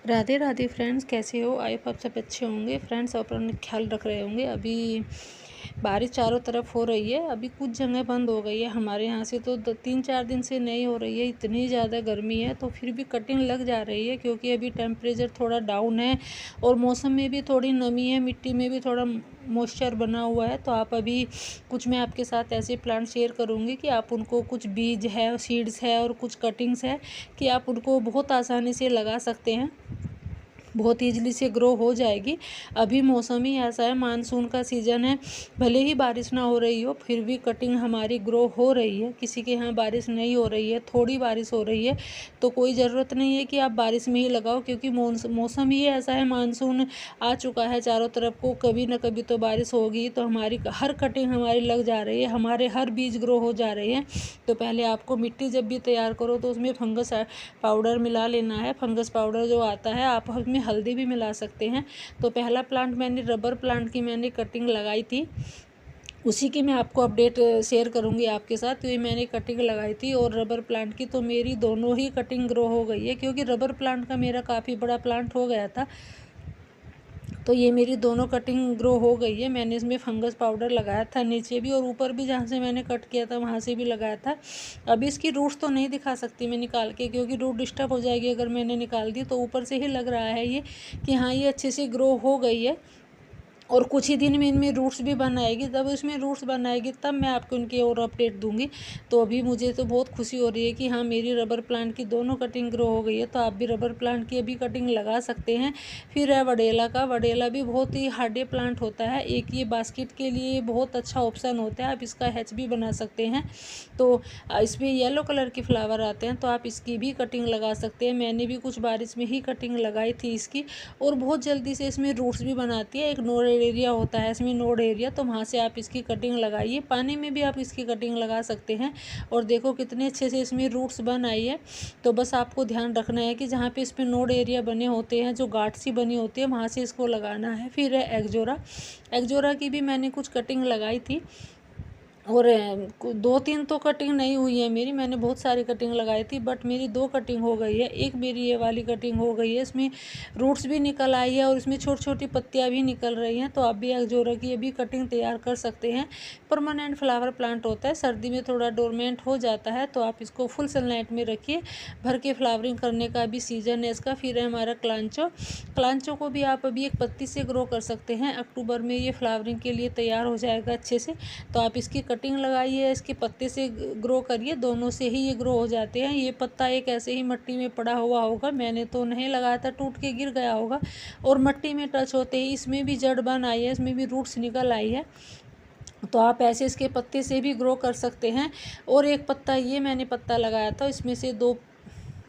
Radhe Radhe friends, कैसे हो? I hope आप सब अच्छे होंगे। फ्रेंड्स अपना ख्याल रख रहे होंगे। अभी बारिश चारों तरफ हो रही है। अभी कुछ जगह बंद हो गई है, हमारे यहाँ से तो 3-4 दिन से नहीं हो रही है। इतनी ज़्यादा गर्मी है तो फिर भी कटिंग लग जा रही है, क्योंकि अभी टेम्परेचर थोड़ा डाउन है और मौसम में भी थोड़ी नमी है, मिट्टी में भी थोड़ा मॉइस्चर बना हुआ है। तो आप अभी कुछ मैं आपके साथ ऐसे प्लांट शेयर करूँगी कि आप उनको, कुछ बीज है, सीड्स है और कुछ कटिंग्स है, कि आप उनको बहुत आसानी से लगा सकते हैं, बहुत ईजिली से ग्रो हो जाएगी। अभी मौसम ही ऐसा है, मानसून का सीज़न है, भले ही बारिश ना हो रही हो फिर भी कटिंग हमारी ग्रो हो रही है। किसी के यहाँ बारिश नहीं हो रही है, थोड़ी बारिश हो रही है, तो कोई ज़रूरत नहीं है कि आप बारिश में ही लगाओ, क्योंकि मौसम ही ऐसा है, मानसून आ चुका है चारों तरफ को, कभी ना कभी तो बारिश होगी। तो हमारी हर कटिंग हमारी लग जा रही है, हमारे हर बीज ग्रो हो जा रहे हैं। तो पहले आपको मिट्टी जब भी तैयार करो तो उसमें फंगस पाउडर मिला लेना है। फंगस पाउडर जो आता है, आप उसमें हल्दी भी मिला सकते हैं। तो पहला प्लांट मैंने रबर प्लांट की मैंने कटिंग लगाई थी, उसी की मैं आपको अपडेट शेयर करूंगी आपके साथ। तो ये मैंने कटिंग लगाई थी और रबर प्लांट की, तो मेरी दोनों ही कटिंग ग्रो हो गई है, क्योंकि रबर प्लांट का मेरा काफ़ी बड़ा प्लांट हो गया था। तो ये मेरी दोनों कटिंग ग्रो हो गई है। मैंने इसमें फंगस पाउडर लगाया था नीचे भी और ऊपर भी, जहाँ से मैंने कट किया था वहाँ से भी लगाया था। अभी इसकी रूट्स तो नहीं दिखा सकती मैं निकाल के, क्योंकि रूट डिस्टर्ब हो जाएगी अगर मैंने निकाल दी। तो ऊपर से ही लग रहा है ये कि हाँ, ये अच्छे से ग्रो हो गई है और कुछ ही दिन में इनमें रूट्स भी बन आएगी। जब इसमें रूट्स बन आएगी तब मैं आपको इनकी और अपडेट दूंगी। तो अभी मुझे तो बहुत खुशी हो रही है कि हाँ, मेरी रबर प्लांट की दोनों कटिंग ग्रो हो गई है। तो आप भी रबर प्लांट की अभी कटिंग लगा सकते हैं। फिर है वडेला का। वडेला भी बहुत ही हार्डे प्लांट होता है, एक ये बास्केट के लिए बहुत अच्छा ऑप्शन होता है। आप इसका हैच भी बना सकते हैं। तो इसमें येलो कलर के फ्लावर आते हैं, तो आप इसकी भी कटिंग लगा सकते हैं। मैंने भी कुछ बारिश में ही कटिंग लगाई थी इसकी, और बहुत जल्दी से इसमें रूट्स भी बनाती है। एक नोड एरिया होता है इसमें, नोड एरिया, तो वहाँ से आप इसकी कटिंग लगाइए। पानी में भी आप इसकी कटिंग लगा सकते हैं। और देखो कितने अच्छे से इसमें रूट्स बन आई है। तो बस आपको ध्यान रखना है कि जहाँ पे इस पर नोड एरिया बने होते हैं, जो गांठ सी बनी होती है, वहाँ से इसको लगाना है। फिर है एगजोरा। एगजोरा की भी मैंने कुछ कटिंग लगाई थी, और 2-3 तो कटिंग नहीं हुई है मेरी, मैंने बहुत सारी कटिंग लगाई थी, बट मेरी 2 कटिंग हो गई है। एक मेरी ये वाली कटिंग हो गई है, इसमें रूट्स भी निकल आई है और इसमें छोटी छोटी पत्तियां भी निकल रही हैं। तो आप भी एगजोरा की अभी कटिंग तैयार कर सकते हैं। परमानेंट फ्लावर प्लांट होता है, सर्दी में थोड़ा डोरमेंट हो जाता है, तो आप इसको फुल सनलाइट में रखिए। भर के फ्लावरिंग करने का भी सीजन है इसका। फिर है हमारा क्लांचो। क्लांचो को भी आप अभी एक पत्ती से ग्रो कर सकते हैं। अक्टूबर में ये फ्लावरिंग के लिए तैयार हो जाएगा अच्छे से। तो आप इसकी कटिंग लगाइए, इसके पत्ते से ग्रो करिए, दोनों से ही ये ग्रो हो जाते हैं। ये पत्ता एक ऐसे ही मिट्टी में पड़ा हुआ होगा, मैंने तो नहीं लगाया था, टूट के गिर गया होगा, और मिट्टी में टच होते ही इसमें भी जड़ बन आई है, इसमें भी रूट्स निकल आई है। तो आप ऐसे इसके पत्ते से भी ग्रो कर सकते हैं। और एक पत्ता ये मैंने पत्ता लगाया था, इसमें से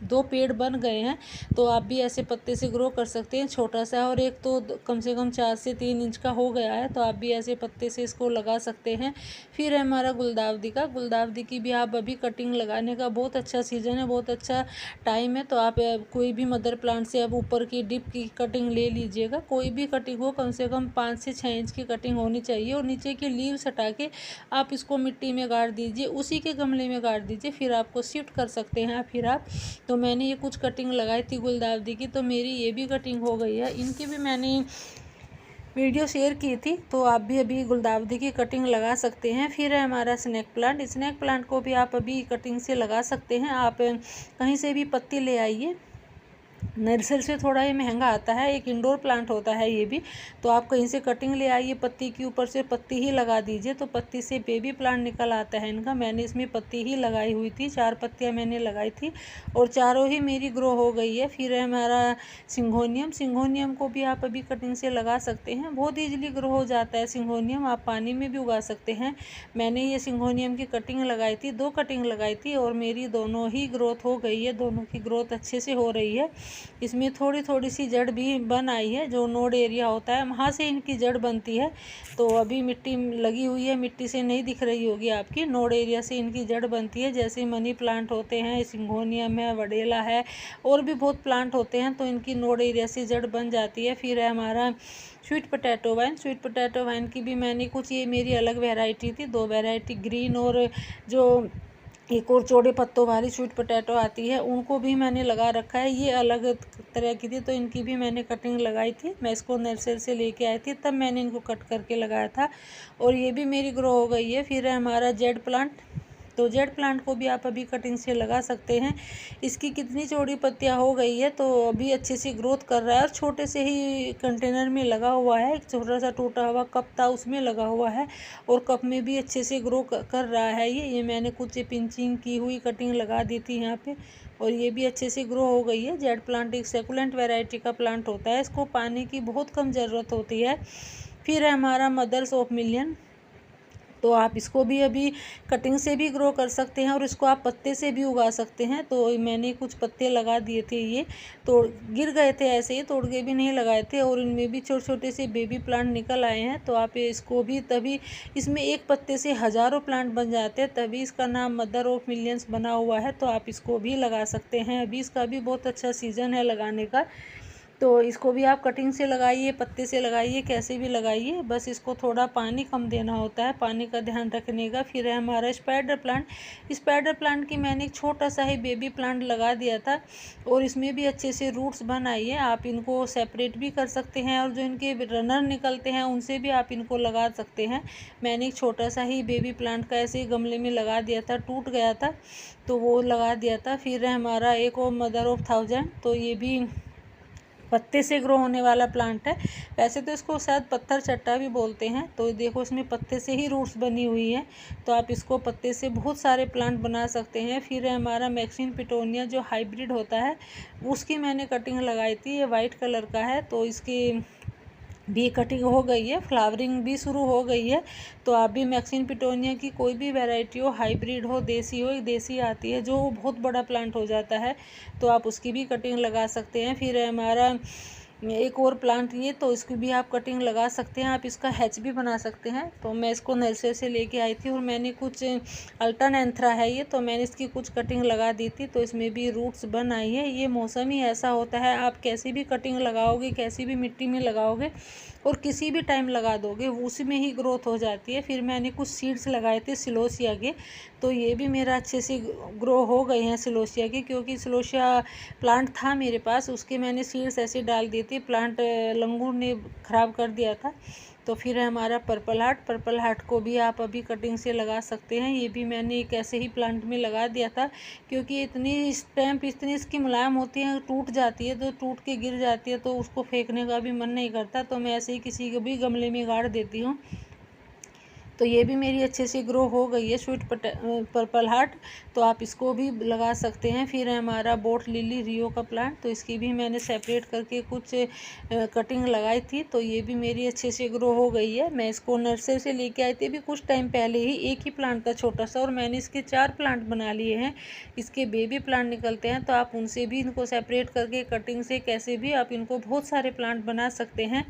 दो पेड़ बन गए हैं। तो आप भी ऐसे पत्ते से ग्रो कर सकते हैं, छोटा सा, और एक तो कम से कम 4 से 3 इंच का हो गया है। तो आप भी ऐसे पत्ते से इसको लगा सकते हैं। फिर है हमारा गुलदावदी का। गुलदावदी की भी आप अभी कटिंग लगाने का बहुत अच्छा सीज़न है, बहुत अच्छा टाइम है। तो आप कोई भी मदर प्लांट से अब ऊपर की डिप की कटिंग ले लीजिएगा। कोई भी कटिंग हो, कम से कम 5 से 6 इंच की कटिंग होनी चाहिए, और नीचे की लीव्स हटा के आप इसको मिट्टी में गाड़ दीजिए, उसी के गमले में गाड़ दीजिए, फिर आपको शिफ्ट कर सकते हैं। फिर आप, तो मैंने ये कुछ कटिंग लगाई थी गुलदावदी की, तो मेरी ये भी कटिंग हो गई है। इनकी भी मैंने वीडियो शेयर की थी, तो आप भी अभी गुलदावदी की कटिंग लगा सकते हैं। फिर है हमारा स्नैक प्लांट। स्नैक प्लांट को भी आप अभी कटिंग से लगा सकते हैं। आप कहीं से भी पत्ती ले आइए, नर्सरी से थोड़ा ये महंगा आता है, एक इंडोर प्लांट होता है ये भी। तो आप कहीं से कटिंग ले आइए, पत्ती के ऊपर से पत्ती ही लगा दीजिए, तो पत्ती से बेबी प्लांट निकल आता है इनका। मैंने इसमें पत्ती ही लगाई हुई थी, 4 पत्तियां मैंने लगाई थी, और चारों ही मेरी ग्रो हो गई है। फिर है हमारा सिंघोनियम। सिंघोनियम को भी आप अभी कटिंग से लगा सकते हैं, बहुत ईजिली ग्रो हो जाता है सिंघोनियम, आप पानी में भी उगा सकते हैं। मैंने ये सिंघोनियम की कटिंग लगाई थी, 2 कटिंग लगाई थी, और मेरी दोनों ही ग्रोथ हो गई है, दोनों की ग्रोथ अच्छे से हो रही है। इसमें थोड़ी थोड़ी सी जड़ भी बन आई है, जो नोड एरिया होता है वहाँ से इनकी जड़ बनती है। तो अभी मिट्टी लगी हुई है, मिट्टी से नहीं दिख रही होगी आपकी, नोड एरिया से इनकी जड़ बनती है। जैसे मनी प्लांट होते हैं, सिंघोनियम है, वडेला है, और भी बहुत प्लांट होते हैं, तो इनकी नोड एरिया से जड़ बन जाती है। फिर है हमारा sweet potato wine. Sweet potato wine की भी मैंने कुछ, ये मेरी अलग वेराइटी थी, 2 वेराइटी, ग्रीन और जो एक और चौड़े पत्तों वाली स्वीट पोटैटो आती है, उनको भी मैंने लगा रखा है। ये अलग तरह की थी तो इनकी भी मैंने कटिंग लगाई थी। मैं इसको नर्सरी से लेके आई थी, तब मैंने इनको कट करके लगाया था और ये भी मेरी ग्रो हो गई है। फिर है हमारा जेड प्लांट, तो जेड प्लांट को भी आप अभी कटिंग से लगा सकते हैं। इसकी कितनी चौड़ी पत्तियां हो गई है, तो अभी अच्छे से ग्रोथ कर रहा है और छोटे से ही कंटेनर में लगा हुआ है। एक छोटा सा टूटा हुआ कप था उसमें लगा हुआ है और कप में भी अच्छे से ग्रो कर रहा है। ये मैंने कुछ पिंचिंग की हुई कटिंग लगा दी थी यहाँ पे और ये भी अच्छे से ग्रो हो गई है। जेड प्लांट एक सेकुलेंट वैरायटी का प्लांट होता है, इसको पानी की बहुत कम ज़रूरत होती है। फिर है हमारा मदर्स ऑफ मिलियन, तो आप इसको भी अभी कटिंग से भी ग्रो कर सकते हैं और इसको आप पत्ते से भी उगा सकते हैं। तो मैंने कुछ पत्ते लगा दिए थे, ये तो गिर गए थे ऐसे ही, तोड़ के भी नहीं लगाए थे और इनमें भी छोटे छोटे से बेबी प्लांट निकल आए हैं। तो आप इसको भी, तभी इसमें एक पत्ते से हज़ारों प्लांट बन जाते हैं, तभी इसका नाम मदर ऑफ मिलियंस बना हुआ है। तो आप इसको भी लगा सकते हैं, अभी इसका भी बहुत अच्छा सीज़न है लगाने का। तो इसको भी आप कटिंग से लगाइए, पत्ते से लगाइए, कैसे भी लगाइए, बस इसको थोड़ा पानी कम देना होता है, पानी का ध्यान रखने का। फिर है हमारा स्पाइडर प्लांट। स्पाइडर प्लांट की मैंने एक छोटा सा ही बेबी प्लांट लगा दिया था और इसमें भी अच्छे से रूट्स बन आई है। आप इनको सेपरेट भी कर सकते हैं और जो इनके रनर निकलते हैं उनसे भी आप इनको लगा सकते हैं। मैंने एक छोटा सा ही बेबी प्लांट का ऐसे ही गमले में लगा दिया था, टूट गया था तो वो लगा दिया था। फिर है हमारा एक और मदर ऑफ थाउजेंड, तो ये भी पत्ते से ग्रो होने वाला प्लांट है। वैसे तो इसको शायद पत्थर चट्टा भी बोलते हैं। तो देखो इसमें पत्ते से ही रूट्स बनी हुई है, तो आप इसको पत्ते से बहुत सारे प्लांट बना सकते हैं। फिर है हमारा मैक्सिन पिटोनिया जो हाइब्रिड होता है, उसकी मैंने कटिंग लगाई थी। ये वाइट कलर का है, तो इसकी भी कटिंग हो गई है, फ्लावरिंग भी शुरू हो गई है। तो आप भी मैक्सिन पिटोनिया की कोई भी वैरायटी हो, हाइब्रिड हो, देसी हो, एक देसी आती है जो बहुत बड़ा प्लांट हो जाता है, तो आप उसकी भी कटिंग लगा सकते हैं। फिर है हमारा एक और प्लांट, ये तो इसकी भी आप कटिंग लगा सकते हैं, आप इसका हैच भी बना सकते हैं। तो मैं इसको नर्सरी से लेके आई थी और मैंने कुछ अल्टरनेंथ्रा है ये, तो मैंने इसकी कुछ कटिंग लगा दी थी, तो इसमें भी रूट्स बन आई है। ये मौसम ही ऐसा होता है, आप कैसी भी कटिंग लगाओगे, कैसी भी मिट्टी में लगाओगे और किसी भी टाइम लगा दोगे, उसी में ही ग्रोथ हो जाती है। फिर मैंने कुछ सीड्स लगाए थे सिलोसिया के, तो ये भी मेरा अच्छे से ग्रो हो गए हैं सिलोसिया के, क्योंकि सिलोसिया प्लांट था मेरे पास, उसके मैंने सीड्स ऐसे डाल दिए थे, प्लांट लंगूर ने ख़राब कर दिया था। तो फिर है हमारा पर्पल हार्ट। पर्पल हार्ट को भी आप अभी कटिंग से लगा सकते हैं। ये भी मैंने एक ऐसे ही प्लांट में लगा दिया था, क्योंकि इतनी स्टेम्प इतनी इसकी मुलायम होती है, टूट जाती है, तो टूट के गिर जाती है, तो उसको फेंकने का भी मन नहीं करता, तो मैं ऐसे ही किसी के भी गमले में गाड़ देती हूँ। तो ये भी मेरी अच्छे से ग्रो हो गई है स्वीट पर्पल हार्ट, तो आप इसको भी लगा सकते हैं। फिर है हमारा बोट लिली रियो का प्लांट, तो इसकी भी मैंने सेपरेट करके कुछ कटिंग लगाई थी, तो ये भी मेरी अच्छे से ग्रो हो गई है। मैं इसको नर्सरी से लेके आई थी अभी कुछ टाइम पहले ही, एक ही प्लांट था छोटा सा, और मैंने इसके 4 प्लांट बना लिए हैं। इसके बेबी प्लांट निकलते हैं, तो आप उनसे भी इनको सेपरेट करके कटिंग से कैसे भी आप इनको बहुत सारे प्लांट बना सकते हैं।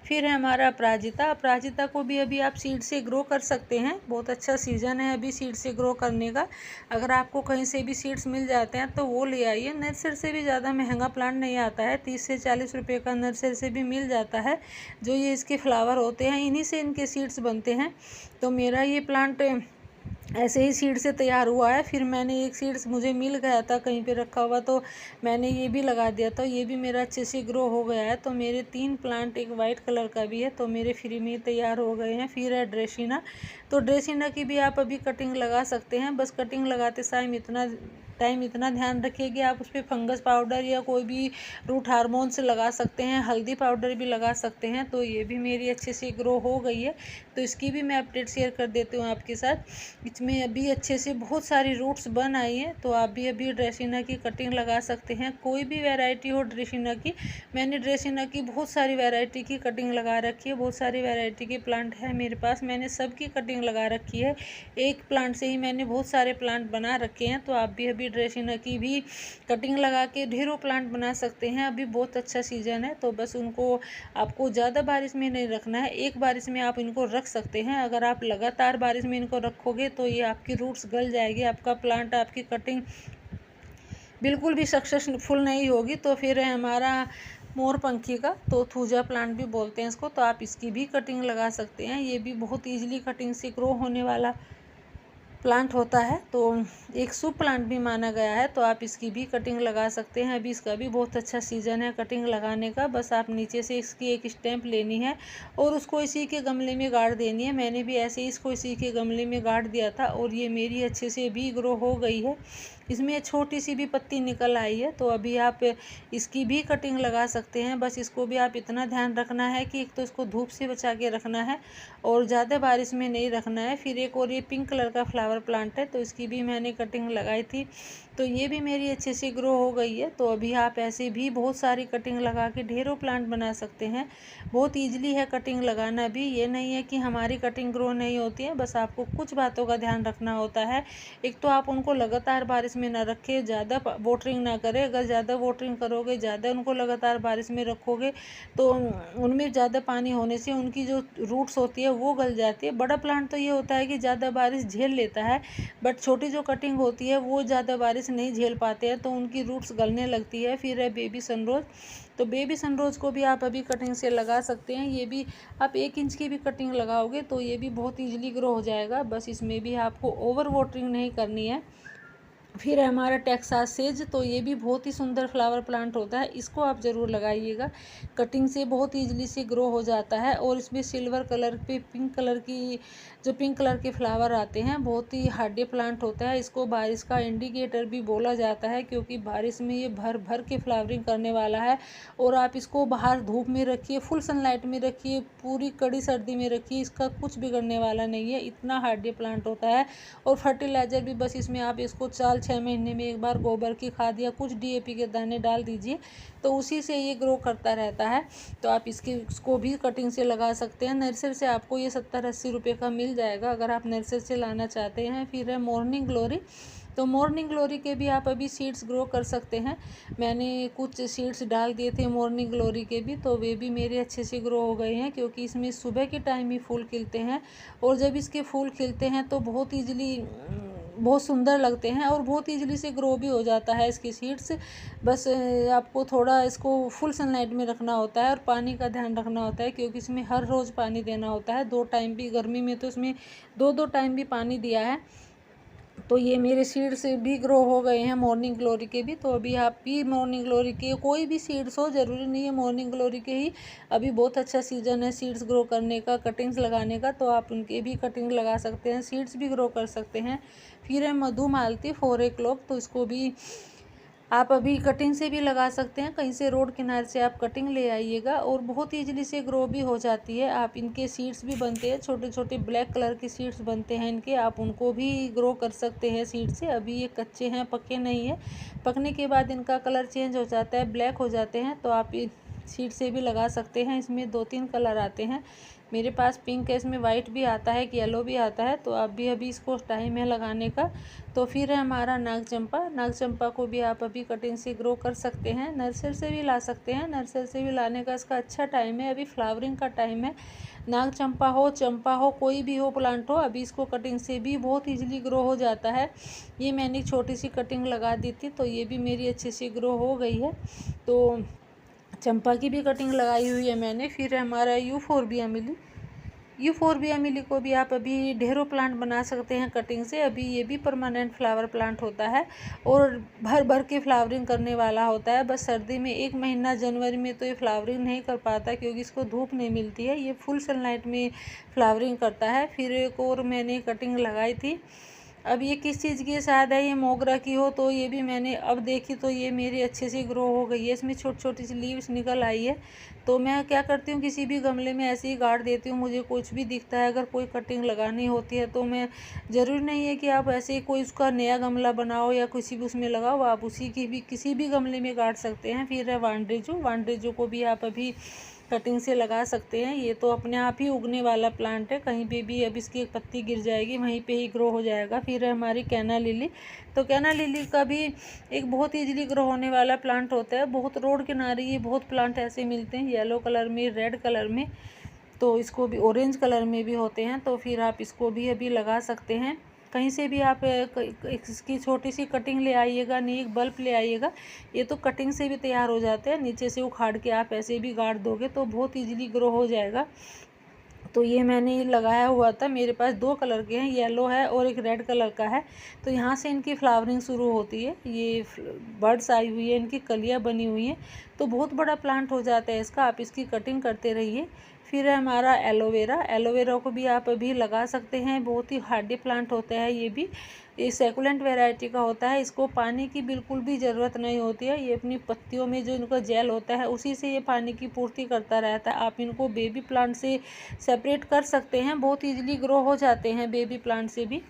फिर है हमारा अपराजिता। अपराजिता को भी अभी आप सीड से ग्रो कर सकते हैं, बहुत अच्छा सीज़न है अभी सीड से ग्रो करने का। अगर आपको कहीं से भी सीड्स मिल जाते हैं तो वो ले आइए, नर्सरी से भी ज़्यादा महंगा प्लांट नहीं आता है, 30 से 40 रुपये का नर्सरी से भी मिल जाता है। जो ये इसके फ्लावर होते हैं, इन्हीं से इनके सीड्स बनते हैं। तो मेरा ये प्लांट ऐसे ही सीड से तैयार हुआ है। फिर मैंने एक सीड्स मुझे मिल गया था कहीं पे रखा हुआ, तो मैंने ये भी लगा दिया था, ये भी मेरा अच्छे से ग्रो हो गया है। तो मेरे 3 प्लांट, एक वाइट कलर का भी है, तो मेरे फ्री में तैयार हो गए हैं। फिर है ड्रेसिना, तो ड्रेसिना की भी आप अभी कटिंग लगा सकते हैं। बस कटिंग लगाते टाइम इतना ध्यान रखिए कि आप उस पर फंगस पाउडर या कोई भी रूट हार्मोन से लगा सकते हैं, हल्दी पाउडर भी लगा सकते हैं। तो ये भी मेरी अच्छे से ग्रो हो गई है, तो इसकी भी मैं अपडेट शेयर कर देती हूँ आपके साथ। इसमें अभी अच्छे से बहुत सारी रूट्स बन आई हैं, तो आप भी अभी ड्रेसिना की कटिंग लगा सकते हैं, कोई भी वैरायटी हो ड्रेसिना की। मैंने ड्रेसिना की बहुत सारी वैरायटी की कटिंग लगा रखी है, बहुत सारी वैरायटी के प्लांट है मेरे पास, मैंने सब की कटिंग लगा रखी है। एक प्लांट से ही मैंने बहुत सारे प्लांट बना रखे हैं, तो आप भी अभी ड्रेसिना की भी कटिंग लगा के ढेरों प्लांट बना सकते हैं। अभी बहुत अच्छा सीज़न है, तो बस उनको आपको ज़्यादा बारिश में नहीं रखना है, एक बारिश में आप इनको रख सकते हैं। अगर आप लगातार बारिश में इनको रखोगे तो ये आपकी रूट्स गल जाएगी, आपका प्लांट, आपकी कटिंग बिल्कुल भी सक्सेसफुल नहीं होगी। तो फिर है हमारा मोर पंखी का, तो थूजा प्लांट भी बोलते हैं इसको, तो आप इसकी भी कटिंग लगा सकते हैं। ये भी बहुत ईजिली कटिंग से ग्रो होने वाला प्लांट होता है, तो एक शुभ प्लांट भी माना गया है। तो आप इसकी भी कटिंग लगा सकते हैं। अभी इसका भी बहुत अच्छा सीज़न है कटिंग लगाने का। बस आप नीचे से इसकी एक स्टैम्प लेनी है और उसको इसी के गमले में गाड़ देनी है। मैंने भी ऐसे ही इसको इसी के गमले में गाड़ दिया था और ये मेरी अच्छे से भी ग्रो हो गई है। इसमें छोटी सी भी पत्ती निकल आई है। तो अभी आप इसकी भी कटिंग लगा सकते हैं। बस इसको भी आप इतना ध्यान रखना है कि एक तो इसको धूप से बचा के रखना है और ज़्यादा बारिश में नहीं रखना है। फिर एक और ये पिंक कलर का फ्लावर प्लांट है, तो इसकी भी मैंने कटिंग लगाई थी, तो ये भी मेरी अच्छे से ग्रो हो गई है। तो अभी आप ऐसे भी बहुत सारी कटिंग लगा के ढेरों प्लांट बना सकते हैं। बहुत ईजिली है कटिंग लगाना भी। ये नहीं है कि हमारी कटिंग ग्रो नहीं होती है, बस आपको कुछ बातों का ध्यान रखना होता है। एक तो आप उनको लगातार बारिश में ना रखें, ज़्यादा वाटरिंग ना करें। अगर ज़्यादा वाटरिंग करोगे, ज़्यादा उनको लगातार बारिश में रखोगे, तो उनमें ज़्यादा पानी होने से उनकी जो रूट्स होती है वो गल जाती है। बड़ा प्लांट तो ये होता है कि ज़्यादा बारिश झेल लेता है, बट छोटी जो कटिंग होती है वो ज़्यादा बारिश नहीं झेल पाते हैं, तो उनकी रूट्स गलने लगती है। फिर है बेबी सनरोज, तो बेबी सनरोज को भी आप अभी कटिंग से लगा सकते हैं। ये भी आप 1 इंच की भी कटिंग लगाओगे तो ये भी बहुत ईजिली ग्रो हो जाएगा। बस इसमें भी आपको ओवर वाटरिंग नहीं करनी है। फिर है हमारा टेक्सास सेज, तो ये भी बहुत ही सुंदर फ्लावर प्लांट होता है। इसको आप ज़रूर लगाइएगा, कटिंग से बहुत ईजिली से ग्रो हो जाता है। और इसमें सिल्वर कलर पे पिंक कलर के फ्लावर आते हैं। बहुत ही हार्डी प्लांट होता है। इसको बारिश का इंडिकेटर भी बोला जाता है, क्योंकि बारिश में ये भर भर के फ्लावरिंग करने वाला है। और आप इसको बाहर धूप में रखिए, फुल सनलाइट में रखिए, पूरी कड़ी सर्दी में रखिए, इसका कुछ बिगड़ने वाला नहीं है। इतना हार्डी प्लांट होता है। और फर्टिलाइज़र भी बस इसमें आप इसको 4-6 महीने में एक बार गोबर की खाद या कुछ DAP के दाने डाल दीजिए, तो उसी से ये ग्रो करता रहता है। तो आप इसको भी कटिंग से लगा सकते हैं। नर्सरी से आपको ये 70-80 रुपये का मिल जाएगा, अगर आप नर्सरी से लाना चाहते हैं। फिर है मॉर्निंग ग्लोरी, तो मॉर्निंग ग्लोरी के भी आप अभी सीड्स ग्रो कर सकते हैं। मैंने कुछ सीड्स डाल दिए थे मॉर्निंग ग्लोरी के भी, तो वे भी मेरे अच्छे से ग्रो हो गए हैं, क्योंकि इसमें सुबह के टाइम ही फूल खिलते हैं। और जब इसके फूल खिलते हैं तो बहुत सुंदर लगते हैं और बहुत ईजिली से ग्रो भी हो जाता है इसकी सीड्स। बस आपको थोड़ा इसको फुल सनलाइट में रखना होता है और पानी का ध्यान रखना होता है, क्योंकि इसमें हर रोज़ पानी देना होता है। 2 टाइम भी, गर्मी में तो इसमें 2-2 टाइम भी पानी दिया है। तो ये मेरे सीड्स भी ग्रो हो गए हैं मॉर्निंग ग्लोरी के भी। तो अभी आप भी मॉर्निंग ग्लोरी के कोई भी सीड्स हो, ज़रूरी नहीं है मॉर्निंग ग्लोरी के ही, अभी बहुत अच्छा सीज़न है सीड्स ग्रो करने का, कटिंग्स लगाने का, तो आप उनके भी कटिंग लगा सकते हैं, सीड्स भी ग्रो कर सकते हैं। फिर है मधुमालती 4 o'clock, तो इसको भी आप अभी कटिंग से भी लगा सकते हैं। कहीं से रोड किनारे से आप कटिंग ले आइएगा और बहुत ईजिली से ग्रो भी हो जाती है। आप इनके सीड्स भी बनते हैं, छोटे छोटे ब्लैक कलर के सीड्स बनते हैं इनके, आप उनको भी ग्रो कर सकते हैं सीड से। अभी ये कच्चे हैं, पके नहीं है। पकने के बाद इनका कलर चेंज हो जाता है, ब्लैक हो जाते हैं, तो आप सीड से भी लगा सकते हैं। इसमें 2-3 कलर आते हैं, मेरे पास पिंक है, इसमें वाइट भी आता है, येलो भी आता है। तो आप भी अभी इसको टाइम है लगाने का। तो फिर है हमारा नाग चंपा को भी आप अभी कटिंग से ग्रो कर सकते हैं, नर्सरी से भी ला सकते हैं। नर्सरी से भी लाने का इसका अच्छा टाइम है, अभी फ्लावरिंग का टाइम है। नाग चंपा हो, चंपा हो, कोई भी हो प्लांट हो, अभी इसको कटिंग से भी बहुत ईजिली ग्रो हो जाता है। ये मैंने एक छोटी सी कटिंग लगा दी थी, तो ये भी मेरी अच्छे से ग्रो हो गई है। तो चंपा की भी कटिंग लगाई हुई है मैंने। फिर हमारा यूफोरबिया मिली को भी आप अभी ढेरों प्लांट बना सकते हैं कटिंग से। अभी ये भी परमानेंट फ्लावर प्लांट होता है और भर भर के फ्लावरिंग करने वाला होता है। बस सर्दी में 1 महीना जनवरी में तो ये फ्लावरिंग नहीं कर पाता, क्योंकि इसको धूप नहीं मिलती है। ये फुल सनलाइट में फ्लावरिंग करता है। फिर एक और मैंने कटिंग लगाई थी, अब ये किस चीज़ की है, शायद है ये मोगरा की हो, तो ये भी मैंने अब देखी तो ये मेरी अच्छे से ग्रो हो गई है। इसमें छोटी छोटी सी लीव्स निकल आई है। तो मैं क्या करती हूँ, किसी भी गमले में ऐसे ही गाड़ देती हूँ। मुझे कुछ भी दिखता है, अगर कोई कटिंग लगानी होती है तो मैं, ज़रूरी नहीं है कि आप ऐसे ही कोई उसका नया गमला बनाओ या किसी भी उसमें लगाओ, आप उसी की भी किसी भी गमले में गाड़ सकते हैं। फिर है वांड्रेजू को भी आप अभी कटिंग से लगा सकते हैं। ये तो अपने आप ही उगने वाला प्लांट है, कहीं पे भी अब इसकी एक पत्ती गिर जाएगी वहीं पे ही ग्रो हो जाएगा। फिर है हमारी कैना लिली, तो कैना लिली का भी एक बहुत ईजिली ग्रो होने वाला प्लांट होता है। बहुत रोड किनारे ये बहुत प्लांट ऐसे मिलते हैं, येलो कलर में, रेड कलर में, तो इसको भी ऑरेंज कलर में भी होते हैं। तो फिर आप इसको भी अभी लगा सकते हैं। कहीं से भी आप इसकी छोटी सी कटिंग ले आइएगा, नहीं एक बल्ब ले आइएगा, ये तो कटिंग से भी तैयार हो जाते हैं। नीचे से उखाड़ के आप ऐसे भी गाड़ दोगे तो बहुत ईजिली ग्रो हो जाएगा। तो ये मैंने लगाया हुआ था, मेरे पास 2 कलर के हैं, येलो है और एक रेड कलर का है। तो यहाँ से इनकी फ्लावरिंग शुरू होती है, ये बर्ड्स आई हुई है, इनकी कलियाँ बनी हुई हैं, तो बहुत बड़ा प्लांट हो जाता है इसका। आप इसकी कटिंग करते रहिए। फिर है हमारा एलोवेरा। एलोवेरा को भी आप अभी लगा सकते हैं, बहुत ही हार्डी प्लांट होता है ये सैकुलेंट वैरायटी का होता है। इसको पानी की बिल्कुल भी ज़रूरत नहीं होती है, ये अपनी पत्तियों में जो इनका जेल होता है उसी से ये पानी की पूर्ति करता रहता है। आप इनको बेबी प्लांट से सेपरेट कर सकते हैं, बहुत ईजिली ग्रो हो जाते हैं बेबी प्लांट से भी।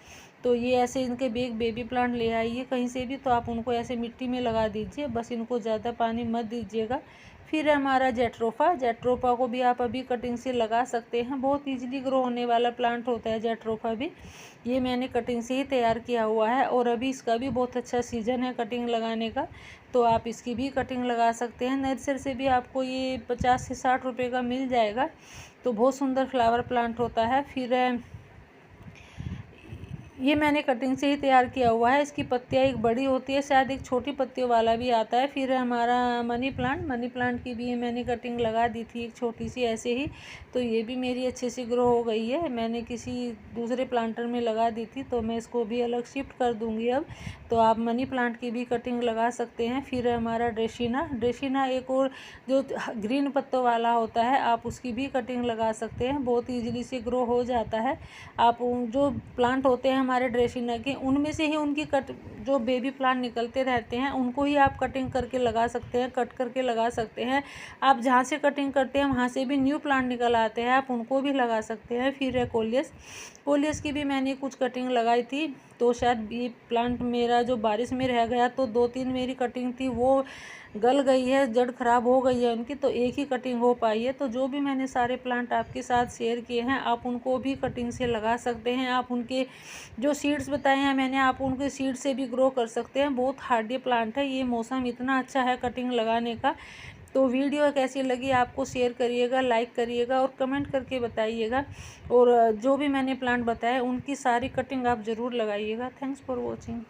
तो ये ऐसे इनके बेबी प्लांट ले आइए कहीं से भी, तो आप उनको ऐसे मिट्टी में लगा दीजिए, बस इनको ज़्यादा पानी मत दीजिएगा। फिर हमारा जेट्रोफा। जेट्रोफा को भी आप अभी कटिंग से लगा सकते हैं, बहुत ईजिली ग्रो होने वाला प्लांट होता है जेट्रोफा भी। ये मैंने कटिंग से ही तैयार किया हुआ है और अभी इसका भी बहुत अच्छा सीज़न है कटिंग लगाने का, तो आप इसकी भी कटिंग लगा सकते हैं। नर्सरी से भी आपको ये 50 से 60 रुपये का मिल जाएगा। तो बहुत सुंदर फ्लावर प्लांट होता है। फिर ये मैंने कटिंग से ही तैयार किया हुआ है। इसकी पत्तियाँ एक बड़ी होती है, शायद एक छोटी पत्तियों वाला भी आता है। फिर हमारा मनी प्लांट की भी मैंने कटिंग लगा दी थी एक छोटी सी ऐसे ही, तो ये भी मेरी अच्छे से ग्रो हो गई है। मैंने किसी दूसरे प्लांटर में लगा दी थी, तो मैं इसको भी अलग शिफ्ट कर दूँगी अब। तो आप मनी प्लांट की भी कटिंग लगा सकते हैं। फिर हमारा ड्रेसिना एक और जो ग्रीन पत्तों वाला होता है, आप उसकी भी कटिंग लगा सकते हैं, बहुत ईजिली से ग्रो हो जाता है। आप जो प्लांट होते हैं हमारे ड्रेसिना के, उनमें से ही उनकी जो बेबी प्लांट निकलते रहते हैं, उनको ही आप कटिंग करके लगा सकते हैं, कट करके लगा सकते हैं। आप जहाँ से कटिंग करते हैं वहाँ से भी न्यू प्लांट निकल आते हैं, आप उनको भी लगा सकते हैं। फिर है कोलियस की भी मैंने कुछ कटिंग लगाई थी, तो शायद ये प्लांट मेरा जो बारिश में रह गया, तो 2-3 मेरी कटिंग थी वो गल गई है, जड़ खराब हो गई है उनकी, तो एक ही कटिंग हो पाई है। तो जो भी मैंने सारे प्लांट आपके साथ शेयर किए हैं, आप उनको भी कटिंग से लगा सकते हैं। आप उनके जो सीड्स बताए हैं मैंने, आप उनके सीड से भी ग्रो कर सकते हैं। बहुत हार्डी प्लांट है, ये मौसम इतना अच्छा है कटिंग लगाने का। तो वीडियो कैसी लगी आपको शेयर करिएगा, लाइक करिएगा और कमेंट करके बताइएगा। और जो भी मैंने प्लांट बताए उनकी सारी कटिंग आप ज़रूर लगाइएगा। Thanks for watching.